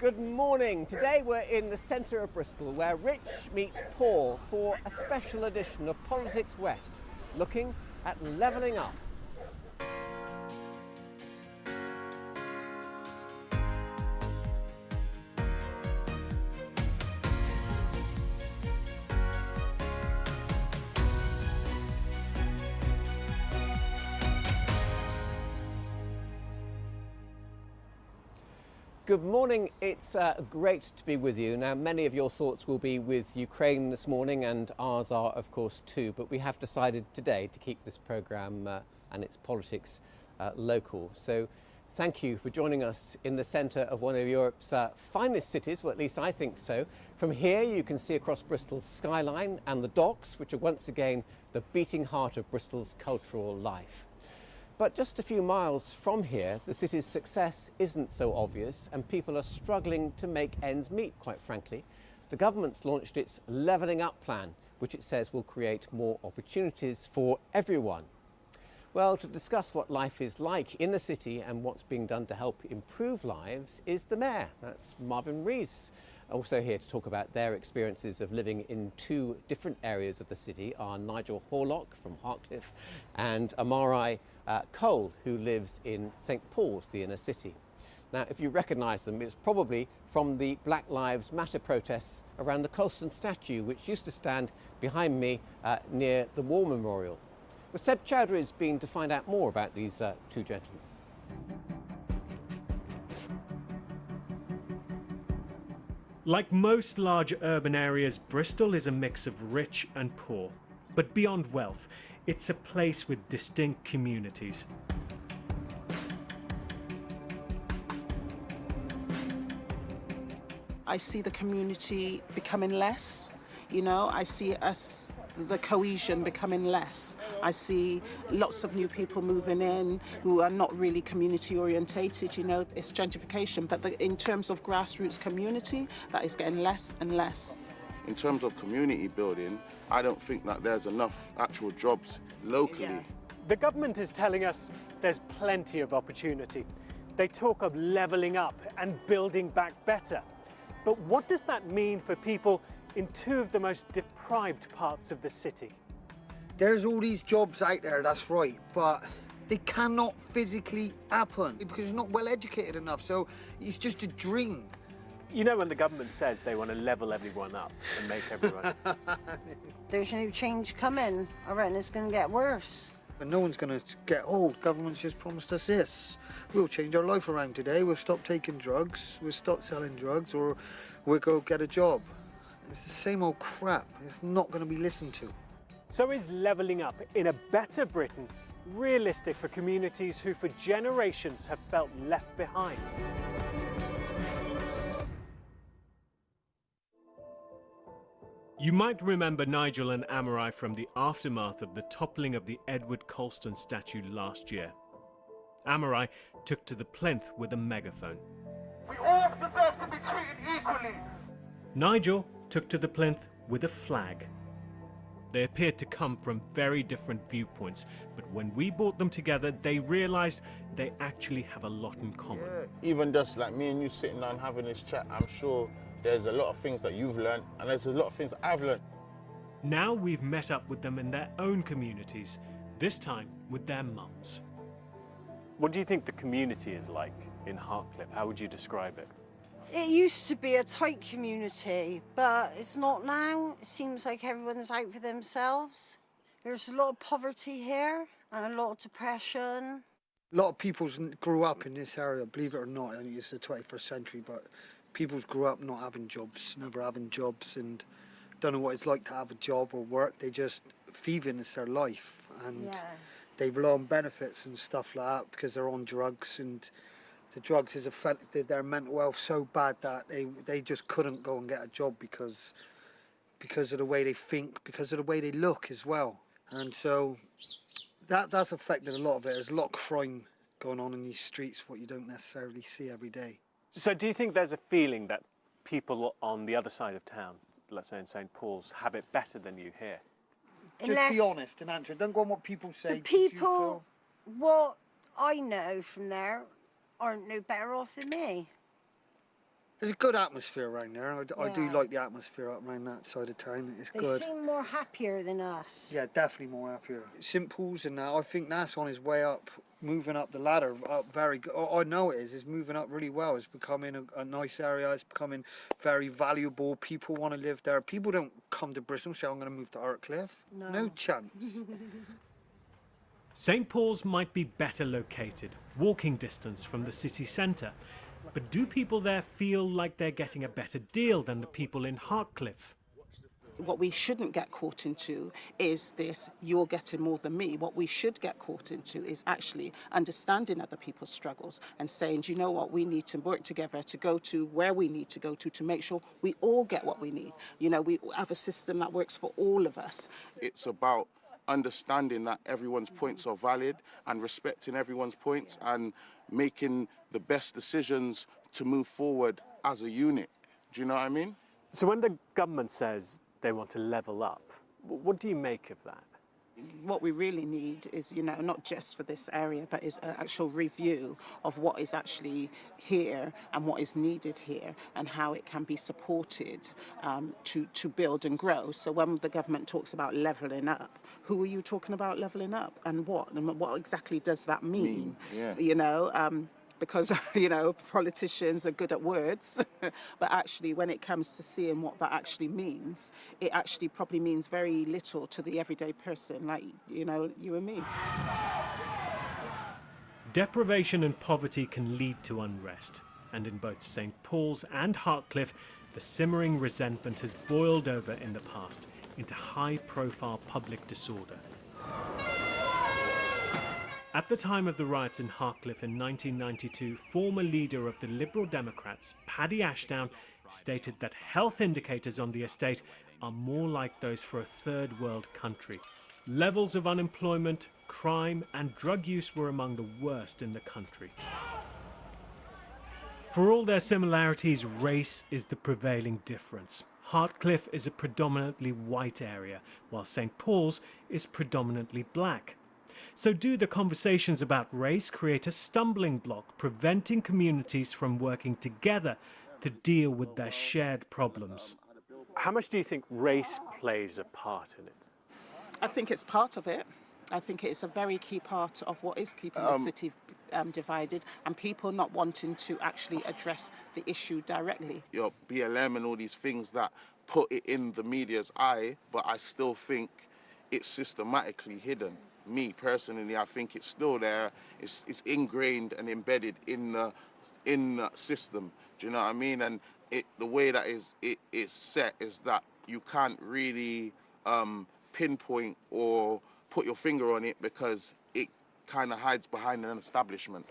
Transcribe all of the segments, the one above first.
Good morning. Today we're in the centre of Bristol where rich meet poor for a special edition of Politics West, looking at levelling up. Good morning. It's great to be with you. Now, many of your thoughts will be with Ukraine this morning, and ours are, of course, too. But we have decided today to keep this programme and its politics local. So thank you for joining us in the centre of one of Europe's finest cities, well, at least I think so. From here, you can see across Bristol's skyline and the docks, which are once again the beating heart of Bristol's cultural life. But just a few miles from here, the city's success isn't so obvious and people are struggling to make ends meet, quite frankly. The government's launched its levelling up plan, which it says will create more opportunities for everyone. Well, to discuss what life is like in the city and what's being done to help improve lives is the Mayor. That's Marvin Rees. Also here to talk about their experiences of living in two different areas of the city are Nigel Horlock from Hartcliffe and Amari Cole, who lives in St Paul's, the inner city. Now, if you recognise them, it's probably from the Black Lives Matter protests around the Colston statue, which used to stand behind me near the War Memorial. Well, Seb Chowdhury's been to find out more about these two gentlemen. Like most large urban areas, Bristol is a mix of rich and poor. But beyond wealth, it's a place with distinct communities. I see the community becoming less, I see the cohesion becoming less. I see lots of new people moving in who are not really community orientated, it's gentrification, but in terms of grassroots community, that is getting less and less. In terms of community building, I don't think that there's enough actual jobs locally. Yeah. The government is telling us there's plenty of opportunity. They talk of levelling up and building back better. But what does that mean for people in two of the most deprived parts of the city? There's all these jobs out there, that's right, but they cannot physically happen because you're not well educated enough, so it's just a dream. When the government says they want to level everyone up and make everyone... There's no change coming. I reckon it's going to get worse. And no one's going to get old. Government's just promised us this. We'll change our life around today. We'll stop taking drugs, we'll stop selling drugs, or we'll go get a job. It's the same old crap. It's not going to be listened to. So is levelling up in a better Britain realistic for communities who for generations have felt left behind? You might remember Nigel and Amari from the aftermath of the toppling of the Edward Colston statue last year. Amari took to the plinth with a megaphone. We all deserve to be treated equally. Nigel took to the plinth with a flag. They appeared to come from very different viewpoints, but when we brought them together, they realised they actually have a lot in common. Yeah. Even just like me and you sitting down having this chat, I'm sure there's a lot of things that you've learned, and there's a lot of things that I've learned. Now we've met up with them in their own communities, this time with their mums. What do you think the community is like in Hartcliffe? How would you describe it? It used to be a tight community, but it's not now. It seems like everyone's out for themselves. There's a lot of poverty here and a lot of depression. A lot of people grew up in this area, believe it or not. I think it's the 21st century, but people grew up not having jobs, never having jobs, and don't know what it's like to have a job or work. They just thieving is their life, and they rely on benefits and stuff like that because they're on drugs, and the drugs has affected their mental health so bad that they just couldn't go and get a job because of the way they think, because of the way they look as well. And so that's affected a lot of it. There's a lot of crime going on in these streets, what you don't necessarily see every day. So do you think there's a feeling that people on the other side of town, let's say in St Paul's, have it better than you here? Just be honest and answer. Don't go on what people say. The people, what I know from there, aren't no better off than me. There's a good atmosphere around there. I do Yeah. like the atmosphere up around that side of town. It's They good. seem more happier than us. Yeah, definitely more happier. St Paul's and that, I think that's on his way up, moving up the ladder up very good. I know it is. It's moving up really well. It's becoming a nice area. It's becoming very valuable. People want to live there. People don't come to Bristol and say, I'm going to move to Hartcliffe. No chance. St Paul's might be better located, walking distance from the city centre. But do people there feel like they're getting a better deal than the people in Hartcliffe? What we shouldn't get caught into is this, you're getting more than me. What we should get caught into is actually understanding other people's struggles and saying, do you know what, we need to work together to go to where we need to go to make sure we all get what we need. You know, we have a system that works for all of us. It's about understanding that everyone's points are valid and respecting everyone's points and making the best decisions to move forward as a unit. Do you know what I mean? So when the government says they want to level up, what do you make of that? What we really need is, you know, not just for this area, but is an actual review of what is actually here and what is needed here and how it can be supported to build and grow. So when the government talks about levelling up, who are you talking about levelling up and what? And what exactly does that mean? Yeah. You know, because, you know, politicians are good at words, but actually when it comes to seeing what that actually means, it actually probably means very little to the everyday person, like, you know, you and me. Deprivation and poverty can lead to unrest, and in both St Paul's and Hartcliffe, the simmering resentment has boiled over in the past into high-profile public disorder. At the time of the riots in Hartcliffe in 1992, former leader of the Liberal Democrats, Paddy Ashdown, stated that health indicators on the estate are more like those for a third world country. Levels of unemployment, crime and drug use were among the worst in the country. For all their similarities, race is the prevailing difference. Hartcliffe is a predominantly white area, while St Paul's is predominantly black. So do the conversations about race create a stumbling block, preventing communities from working together to deal with their shared problems? How much do you think race plays a part in it? I think it's part of it. I think it's a very key part of what is keeping the city divided and people not wanting to actually address the issue directly. Your BLM and all these things that put it in the media's eye, but I still think it's systematically hidden. Me personally, I think it's still there. It's ingrained and embedded in the system. Do you know what I mean? And the way that it is set is that you can't really pinpoint or put your finger on it because it kind of hides behind an establishment.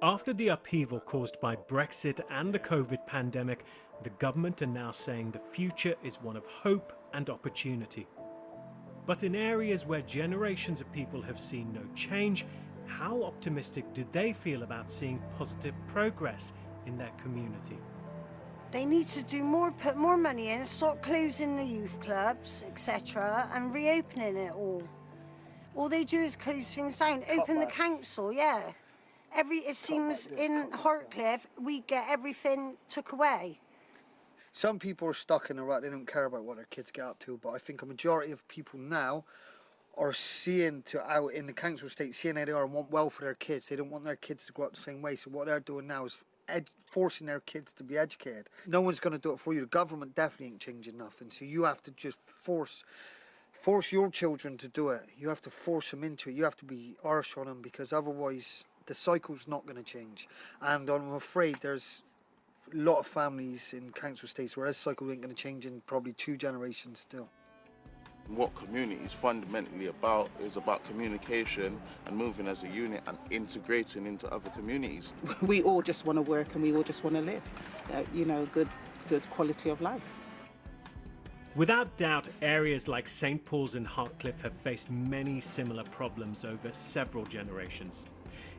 After the upheaval caused by Brexit and the COVID pandemic, the government are now saying the future is one of hope and opportunity. But in areas where generations of people have seen no change, how optimistic do they feel about seeing positive progress in their community? They need to do more, put more money in, stop closing the youth clubs, etc., and reopening it all. All they do is close things down. Open the council, yeah. It seems in Hartcliffe we get everything took away. Some people are stuck in a rut, they don't care about what their kids get up to, but I think a majority of people now are seeing out in the council estate, seeing how they are and want well for their kids. They don't want their kids to grow up the same way, so what they're doing now is forcing their kids to be educated. No one's going to do it for you. The government definitely ain't changing nothing, so you have to just force your children to do it. You have to force them into it. You have to be harsh on them because otherwise the cycle's not going to change. And I'm afraid there's a lot of families in council estates where this cycle ain't going to change in probably 2 generations still. What community is fundamentally about is about communication and moving as a unit and integrating into other communities. We all just want to work and we all just want to live, you know, good quality of life. Without doubt, areas like St Paul's and Hartcliffe have faced many similar problems over several generations.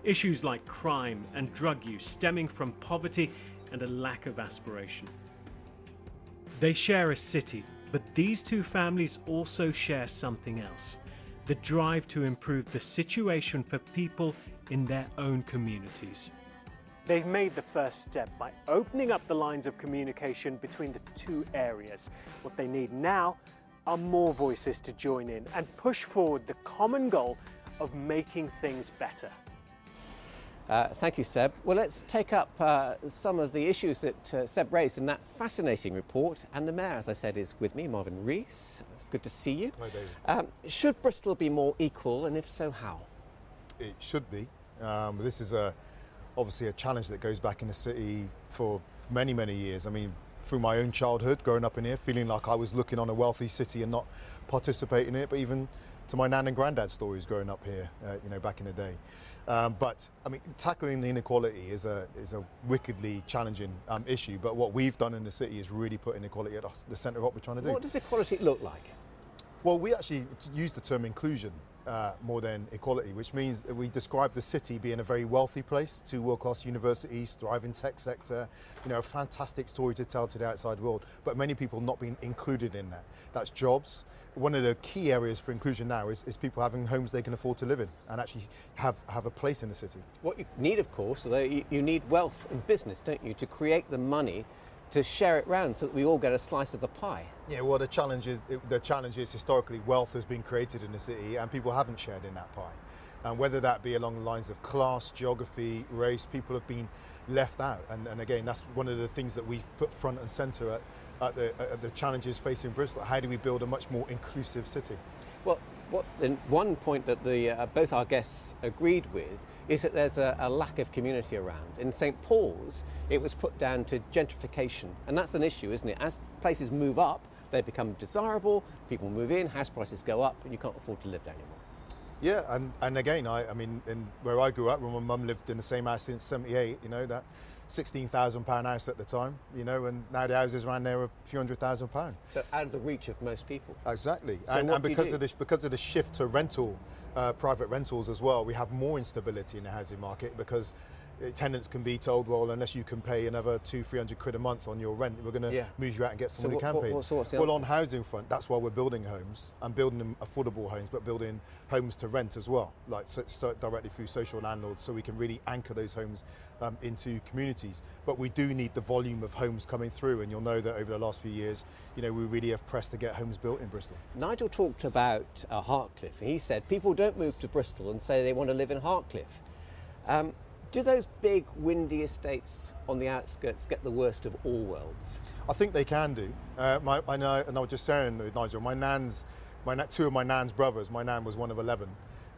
Issues like crime and drug use stemming from poverty and a lack of aspiration. They share a city, but these two families also share something else: the drive to improve the situation for people in their own communities. They've made the first step by opening up the lines of communication between the two areas. What they need now are more voices to join in and push forward the common goal of making things better. Thank you, Seb. Well, let's take up some of the issues that Seb raised in that fascinating report. And the Mayor, as I said, is with me, Marvin Rees. It's good to see you. Hi, David. Should Bristol be more equal, and if so, how? It should be. This is obviously a challenge that goes back in the city for many, many years. I mean, through my own childhood, growing up in here, feeling like I was looking on a wealthy city and not participating in it, but even to my nan and granddad stories growing up here, back in the day. But I mean, tackling the inequality is a wickedly challenging issue. But what we've done in the city is really put inequality at the centre of what we're trying to do. What does equality look like? Well, we actually use the term inclusion more than equality, which means that we describe the city being a very wealthy place, 2 world-class universities, thriving tech sector, a fantastic story to tell to the outside world, but many people not being included in that. That's jobs. One of the key areas for inclusion now is people having homes they can afford to live in and actually have a place in the city. What you need, of course, although you need wealth and business, don't you, to create the money to share it round so that we all get a slice of the pie. Yeah, well, the challenge is historically wealth has been created in the city and people haven't shared in that pie. And whether that be along the lines of class, geography, race, people have been left out. And again, that's one of the things that we've put front and centre at the challenges facing Bristol. How do we build a much more inclusive city? Well, one point that both our guests agreed with is that there's a lack of community around. In St Paul's, it was put down to gentrification, and that's an issue, isn't it? As places move up, they become desirable, people move in, house prices go up, and you can't afford to live there anymore. Yeah, and again, I mean, where I grew up, when my mum lived in the same house since '78, that £16,000 house at the time, and now the houses around there are a few £100,000. So out of the reach of most people. Exactly, so and because of the shift to rental, private rentals as well, we have more instability in the housing market because tenants can be told, well, unless you can pay another £200-300 a month on your rent, we're going to move you out and get someone who can pay. Well, on housing front, that's why we're building homes and building them affordable homes, but building homes to rent as well, like so directly through social landlords, so we can really anchor those homes into communities. But we do need the volume of homes coming through, and you'll know that over the last few years, we really have pressed to get homes built in Bristol. Nigel talked about Hartcliffe. He said people don't move to Bristol and say they want to live in Hartcliffe. Do those big windy estates on the outskirts get the worst of all worlds? I think they can do. I know, and I was just saying with Nigel, two of my nan's brothers, my nan was one of 11,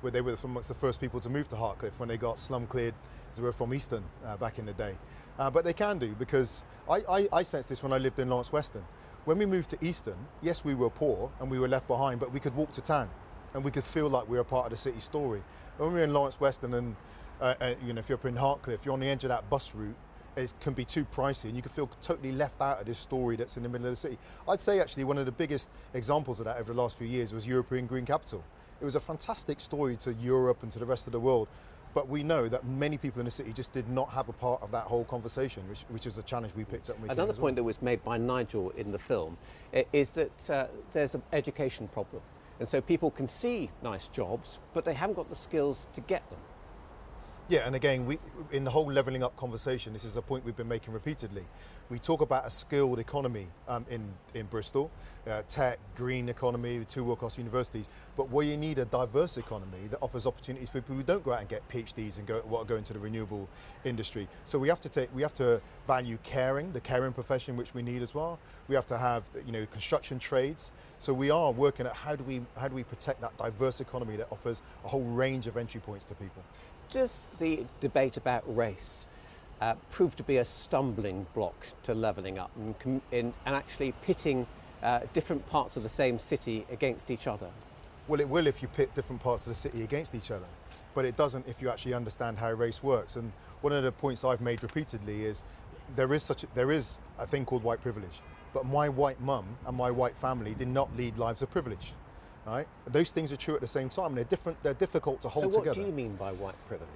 where they were amongst the first people to move to Hartcliffe when they got slum cleared, as they were from Easton back in the day. But they can do, because I sensed this when I lived in Lawrence Weston. When we moved to Easton, yes, we were poor and we were left behind, but we could walk to town and we could feel like we were part of the city story. When we were in Lawrence Weston and if you're up in Hartcliffe, you're on the edge of that bus route, it can be too pricey and you can feel totally left out of this story that's in the middle of the city. I'd say actually one of the biggest examples of that over the last few years was European Green Capital. It was a fantastic story to Europe and to the rest of the world, but we know that many people in the city just did not have a part of that whole conversation, which is a challenge we picked up. Another point that was made by Nigel in the film is that there's an education problem. And so people can see nice jobs, but they haven't got the skills to get them. Yeah, and again, in the whole levelling up conversation, this is a point we've been making repeatedly. We talk about a skilled economy in Bristol, tech, green economy, 2 world-class universities, but where you need a diverse economy that offers opportunities for people who don't go out and get PhDs and go into the renewable industry. So we have to value caring, the caring profession, which we need as well. We have to have construction trades. So we are working at how do we protect that diverse economy that offers a whole range of entry points to people. Does the debate about race prove to be a stumbling block to levelling up and actually pitting different parts of the same city against each other? Well, it will if you pit different parts of the city against each other, but it doesn't if you actually understand how race works. And one of the points I've made repeatedly is there is a thing called white privilege, but my white mum and my white family did not lead lives of privilege. Right? Those things are true at the same time, and they're difficult to hold together. So what do you mean by white privilege?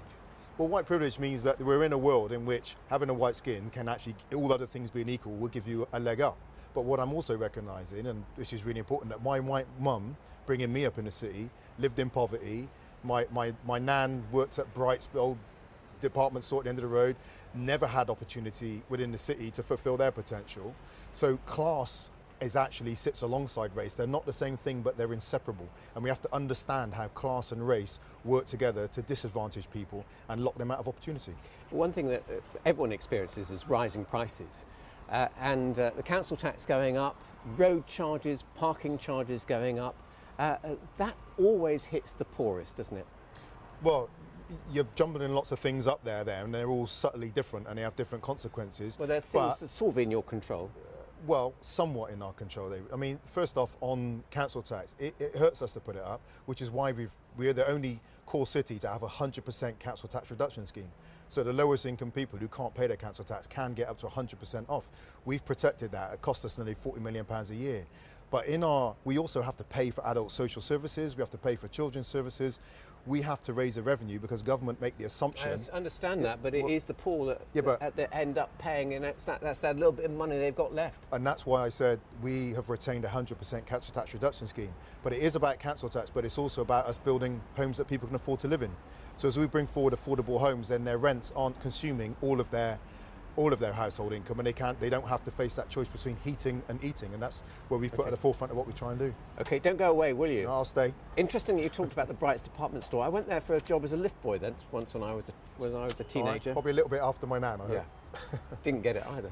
Well, white privilege means that we're in a world in which having a white skin can actually, all other things being equal, will give you a leg up. But what I'm also recognising, and this is really important, that my white mum, bringing me up in the city, lived in poverty. My nan worked at Bright's old department store at the end of the road never had opportunity within the city to fulfill their potential. So class actually sits alongside race. They're not the same thing, but they're inseparable. And we have to understand how class and race work together to disadvantage people and lock them out of opportunity. One thing that everyone experiences is rising prices. And the council tax going up, road charges, parking charges going up. That always hits the poorest, doesn't it? Well, you're jumping in lots of things up there, and they're all subtly different and they have different consequences. Well, there are things that sort of in your control. Well, somewhat in our control. I mean, first off, on council tax, it hurts us to put it up, which is why we're the only core city to have a 100% council tax reduction scheme. So the lowest income people who can't pay their council tax can get up to 100% off. We've protected that. It costs us nearly £40 million a year. But we also have to pay for adult social services. We have to pay for children's services. We have to raise the revenue because government make the assumption. I understand that, but it is the poor that end up paying, and that's that little bit of money they've got left. And that's why I said we have retained a 100% council tax reduction scheme. But it is about council tax, but it's also about us building homes that people can afford to live in. So as we bring forward affordable homes, then their rents aren't consuming all of their household income, and they don't have to face that choice between heating and eating, and that's where we've put at the forefront of what we try and do. Okay, don't go away, will you? No, I'll stay. Interesting that you talked about the Bright's department store. I went there for a job as a lift boy once when I was a teenager. Probably a little bit after my nan, I heard. Yeah, didn't get it either.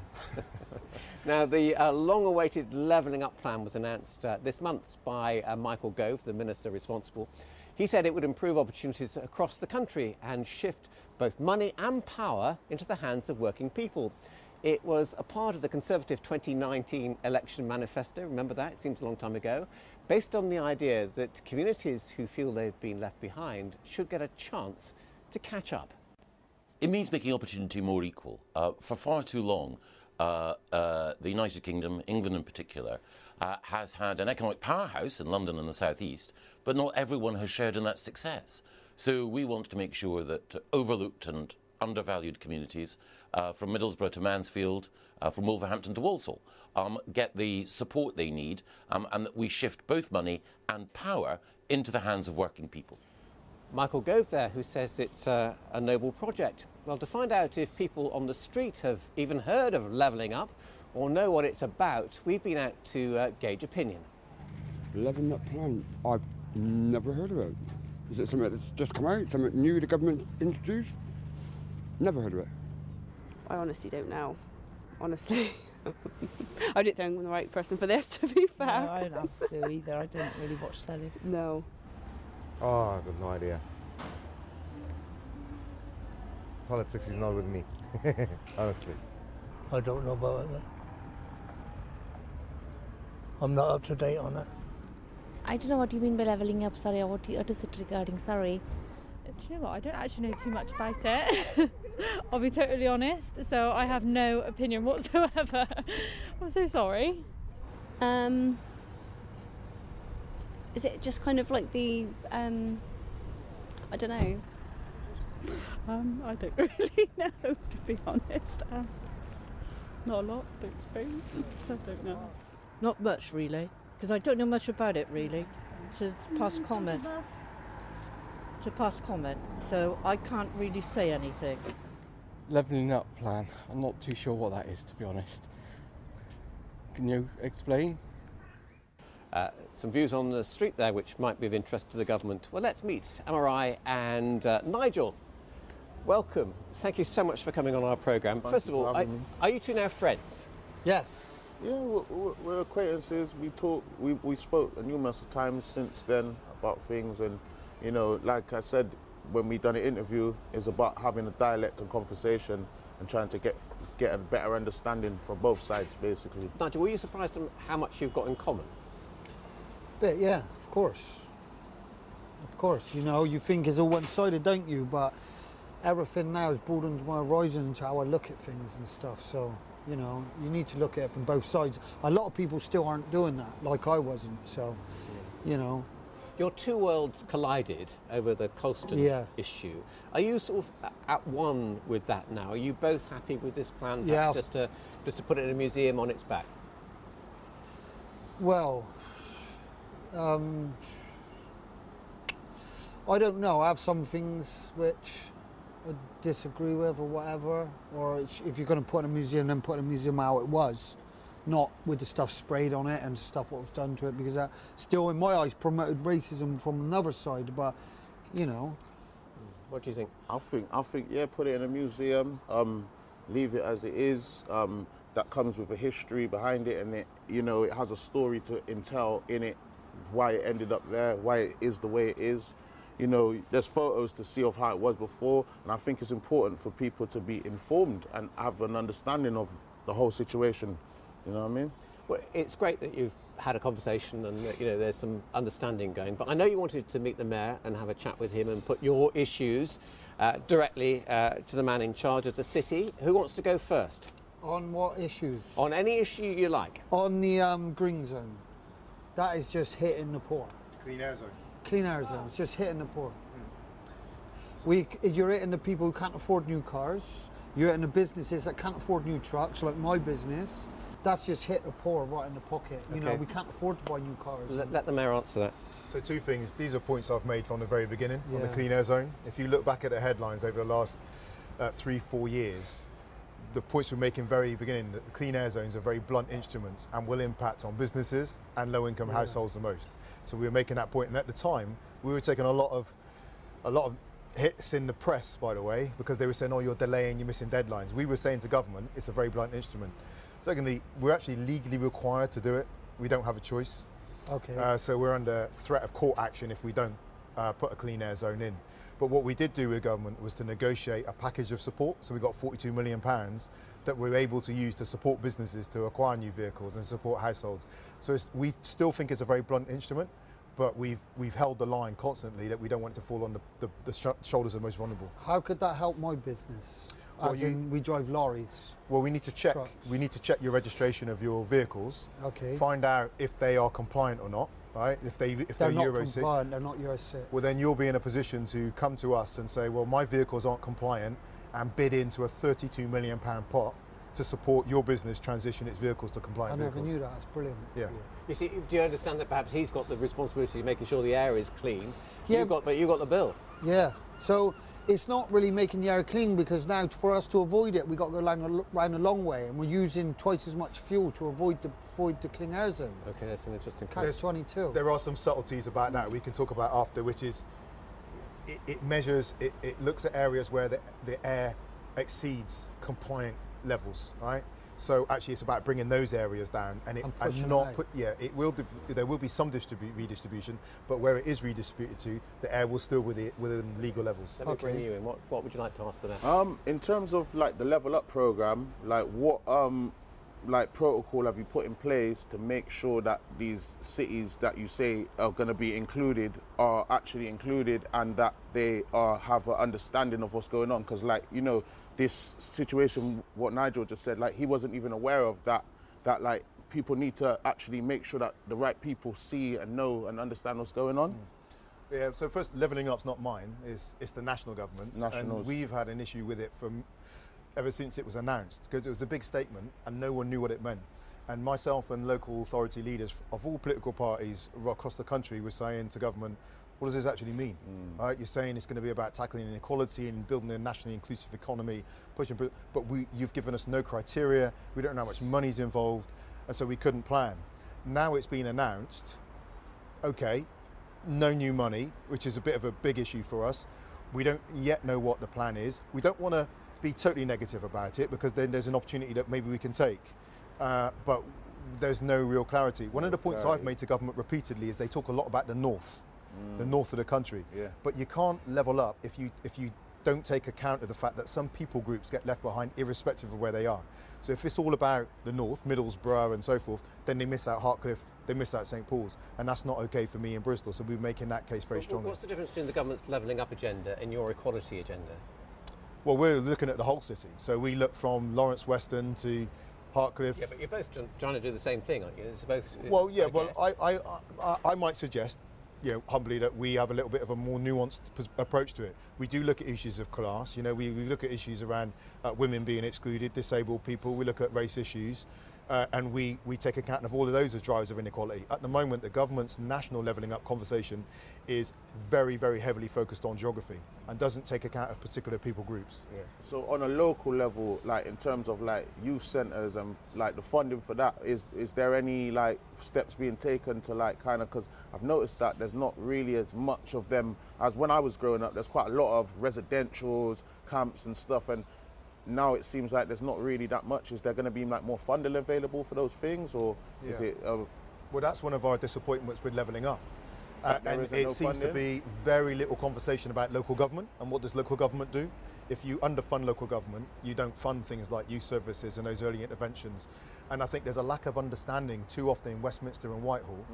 Now, the long-awaited levelling up plan was announced this month by Michael Gove, the minister responsible. He said it would improve opportunities across the country and shift both money and power into the hands of working people. It was a part of the Conservative 2019 election manifesto, remember that? It seems a long time ago, based on the idea that communities who feel they've been left behind should get a chance to catch up. It means making opportunity more equal. For far too long, the United Kingdom, England in particular, has had an economic powerhouse in London and the South East, but not everyone has shared in that success. So we want to make sure that overlooked and undervalued communities from Middlesbrough to Mansfield, from Wolverhampton to Walsall, get the support they need, and that we shift both money and power into the hands of working people. Michael Gove there, who says it's a noble project. Well, to find out if people on the street have even heard of levelling up or know what it's about, we've been out to gauge opinion. Levelling up plan? I've never heard of it. Is it something that's just come out, something new the government introduced? Never heard of it. I honestly don't know, honestly. I don't think I'm the right person for this, to be fair. No, I don't have a clue either. I don't really watch telly. No. Oh, I've got no idea. Politics is not with me, honestly. I don't know about it. I'm not up to date on it. I don't know what you mean by levelling up, sorry, what is it regarding, sorry? Do you know what, I don't actually know too much about it. I'll be totally honest, so I have no opinion whatsoever. I'm so sorry. Is it just kind of like the, I don't know. I don't really know, to be honest. Not a lot, don't suppose. I don't know. Not much, really, because I don't know much about it, really. It's a past comment. It's a past comment, so I can't really say anything. Levelling up plan. I'm not too sure what that is, to be honest. Can you explain? Some views on the street there which might be of interest to the government. Well, let's meet MRI and Nigel. Welcome. Thank you so much for coming on our programme. First of all, are you two now friends? Yes. Yeah, we're acquaintances. We talk. We spoke numerous times since then about things, and you know, like I said when we done an interview, it's about having a dialect and conversation and trying to get a better understanding from both sides, basically. Nigel, were you surprised at how much you've got in common? But yeah, of course. Of course, you know, you think it's all one-sided, don't you? But everything now has broadened my horizon into how I look at things and stuff. So, you know, you need to look at it from both sides. A lot of people still aren't doing that, like I wasn't. So, you know. Your two worlds collided over the Colston issue. Are you sort of at one with that now? Are you both happy with this plan? Yeah. Just to put it in a museum on its back? Well, I don't know. I have some things which disagree with or whatever, or if you're going to put in a museum, then put in a museum how it was, not with the stuff sprayed on it and stuff what was done to it, because that still, in my eyes, promoted racism from another side. But you know, what do you think? I think, yeah, put it in a museum, leave it as it is. That comes with a history behind it, and it has a story to tell in it, why it ended up there, why it is the way it is. There's photos to see of how it was before, and I think it's important for people to be informed and have an understanding of the whole situation. You know what I mean? Well, it's great that you've had a conversation and that, there's some understanding going, but I know you wanted to meet the mayor and have a chat with him and put your issues directly to the man in charge of the city. Who wants to go first? On what issues? On any issue you like. On the green zone. That is just hitting the poor. Clean air zone. Clean air zone. It's just hitting the poor. You're hitting the people who can't afford new cars. You're hitting the businesses that can't afford new trucks, like my business. That's just hit the poor right in the pocket. Okay. We can't afford to buy new cars. Let the mayor answer that. So two things. These are points I've made from the very beginning on the clean air zone. If you look back at the headlines over the last 3-4 years, the points we're making very beginning, that the clean air zones are very blunt instruments and will impact on businesses and low-income households the most. So we were making that point, and at the time we were taking a lot of hits in the press, by the way, because they were saying, "Oh, you're delaying, you're missing deadlines." We were saying to government, it's a very blunt instrument. Secondly, we're actually legally required to do it. We don't have a choice. Okay. So we're under threat of court action if we don't put a clean air zone in. But what we did do with government was to negotiate a package of support. So we got £42 million that we're able to use to support businesses to acquire new vehicles and support households. So we still think it's a very blunt instrument, but we've held the line constantly that we don't want it to fall on the shoulders of the most vulnerable. How could that help my business? Well, we drive lorries. Well, we need to check. Trucks. We need to check your registration of your vehicles. Okay. Find out if they are compliant or not. Right? If they're not Euro 6, compliant, they're not Euro 6. well, then you'll be in a position to come to us and say, well, my vehicles aren't compliant, and bid into a £32 million pot to support your business transition its vehicles to compliant vehicles. I never knew that. That's brilliant. Yeah. You see, do you understand that perhaps he's got the responsibility of making sure the air is clean? Yeah. But you got the bill. Yeah. So it's not really making the air clean, because now for us to avoid it, we've got to go round a long way, and we're using twice as much fuel to avoid the clean air zone. Okay, that's an interesting point. Catch 22. There are some subtleties about that we can talk about after, which is it measures, it looks at areas where the air exceeds compliant levels, right? So actually, it's about bringing those areas down, and it will. There will be some redistribution, but where it is redistributed to, the air will still within legal levels. Let me bring you in. What would you like to ask for that? In terms of like the Level Up program, like what protocol have you put in place to make sure that these cities that you say are going to be included are actually included, and that they have an understanding of what's going on? Because this situation, what Nigel just said, like he wasn't even aware of that like people need to actually make sure that the right people see and know and understand what's going on. Yeah, so first, levelling up's not mine, it's the national government's. And we've had an issue with it ever since it was announced, because it was a big statement and no one knew what it meant. And myself and local authority leaders of all political parties across the country were saying to government, what does this actually mean? Right, you're saying it's going to be about tackling inequality and building a nationally inclusive economy, but you've given us no criteria, we don't know how much money's involved, and so we couldn't plan. Now it's been announced, okay, no new money, which is a bit of a big issue for us. We don't yet know what the plan is. We don't want to be totally negative about it, because then there's an opportunity that maybe we can take. But there's no real clarity. One of the points I've made to government repeatedly is they talk a lot about the north of the country. Yeah. But you can't level up if you don't take account of the fact that some people groups get left behind irrespective of where they are. So if it's all about the north, Middlesbrough and so forth, then they miss out Hartcliffe, they miss out St Paul's, and that's not okay for me in Bristol, so we're making that case very strongly. What's the difference between the government's levelling up agenda and your equality agenda? Well, we're looking at the whole city, so we look from Lawrence Weston to Hartcliffe. Yeah, but you're both trying to do the same thing, aren't you? It's both. Well, yeah. I might suggest, humbly, that we have a little bit of a more nuanced approach to it. We do look at issues of class. We look at issues around women being excluded, disabled people. We look at race issues, And we take account of all of those as drivers of inequality. At the moment, the government's national levelling up conversation is very, very heavily focused on geography and doesn't take account of particular people groups. Yeah. So on a local level, like in terms of like youth centres and like the funding for that, is there any like steps being taken to like kind of, because I've noticed that there's not really as much of them as when I was growing up. There's quite a lot of residentials, camps and stuff, and now it seems like there's not really that much. Is there going to be like more funding available for those things, or is it? Well, that's one of our disappointments with levelling up. And it no seems to be very little conversation about local government and what does local government do. If you underfund local government, you don't fund things like youth services and those early interventions. And I think there's a lack of understanding too often in Westminster and Whitehall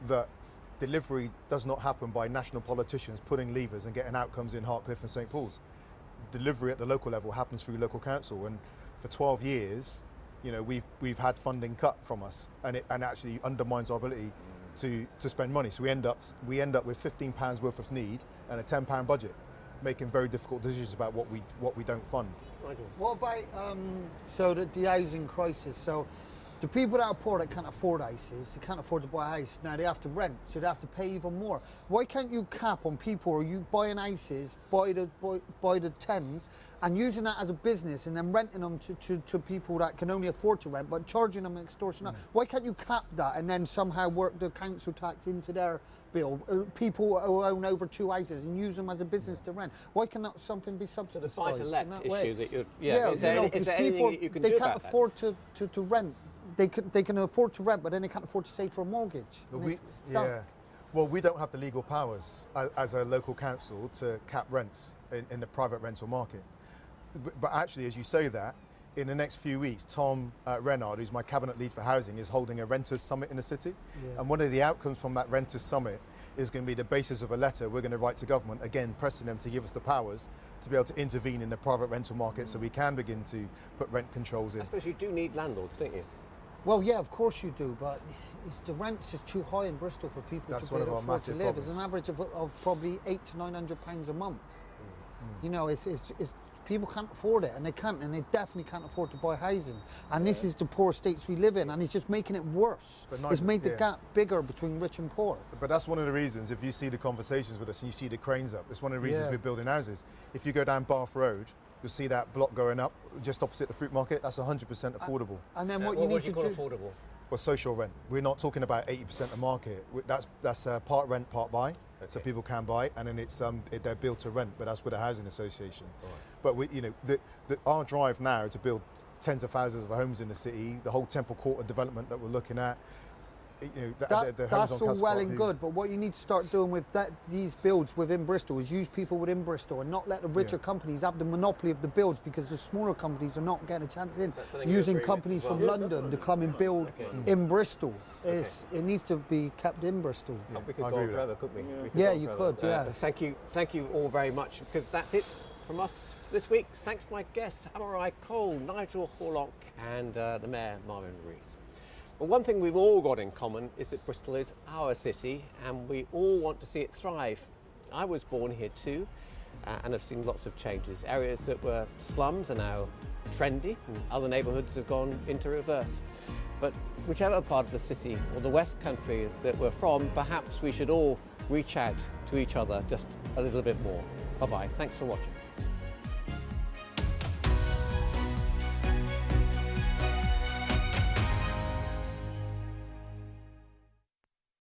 that delivery does not happen by national politicians pulling levers and getting outcomes in Hartcliffe and St Paul's. Delivery at the local level happens through local council, and for 12 years, you know, we've had funding cut from us, and it actually undermines our ability to spend money. So we end up with £15 worth of need and a £10 budget, making very difficult decisions about what we don't fund. What about so the housing crisis? So the people that are poor that can't afford houses, they can't afford to buy a house, now they have to rent, so they have to pay even more. Why can't you cap on people, or you buying houses by the tens and using that as a business and then renting them to people that can only afford to rent but charging them an extortion? Why can't you cap that and then somehow work the council tax into their bill? People who own over 2 houses and use them as a business to rent. Why cannot something be subsidised? So the buy-to-let issue that you're... Is there anything that you can do about that? They can't afford to rent. They can afford to rent, but then they can't afford to save for a mortgage. Well, we don't have the legal powers as a local council to cap rents in the private rental market. But actually, as you say that, in the next few weeks, Tom Renard, who's my cabinet lead for housing, is holding a renters summit in the city. And one of the outcomes from that renters summit is going to be the basis of a letter we're going to write to government, again pressing them to give us the powers to be able to intervene in the private rental market so we can begin to put rent controls in. I suppose you do need landlords, don't you? Well, yeah, of course you do, but the rent's just too high in Bristol for people to be able to afford to live. It's an average of probably £800 to £900 a month. You know, it's people can't afford it, and they definitely can't afford to buy housing. And this is the poor states we live in, and it's just making it worse. It's made the gap bigger between rich and poor. But that's one of the reasons, if you see the conversations with us and you see the cranes up, it's one of the reasons we're building houses. If you go down Bath Road, you'll see that block going up just opposite the fruit market. That's 100% affordable. And then what you need to do... affordable? Well, social rent. We're not talking about 80% of market. That's part rent, part buy. So people can buy, and then it's they're built to rent, but that's with a housing association. But our drive now to build tens of thousands of homes in the city, the whole Temple Quarter development that we're looking at, that's all well and good, but what you need to start doing with these builds within Bristol is use people within Bristol and not let the richer companies have the monopoly of the builds, because the smaller companies are not getting a chance in. Using companies from London to come and build in Bristol. It needs to be kept in Bristol. We could go on forever, couldn't we? You could. Thank you all very much, because that's it from us this week. Thanks to my guests, Amarai Cole, Nigel Horlock and the Mayor, Marvin Rees. Well, one thing we've all got in common is that Bristol is our city and we all want to see it thrive. I was born here too and have seen lots of changes. Areas that were slums are now trendy and other neighbourhoods have gone into reverse. But whichever part of the city or the West Country that we're from, perhaps we should all reach out to each other just a little bit more. Bye-bye. Thanks for watching.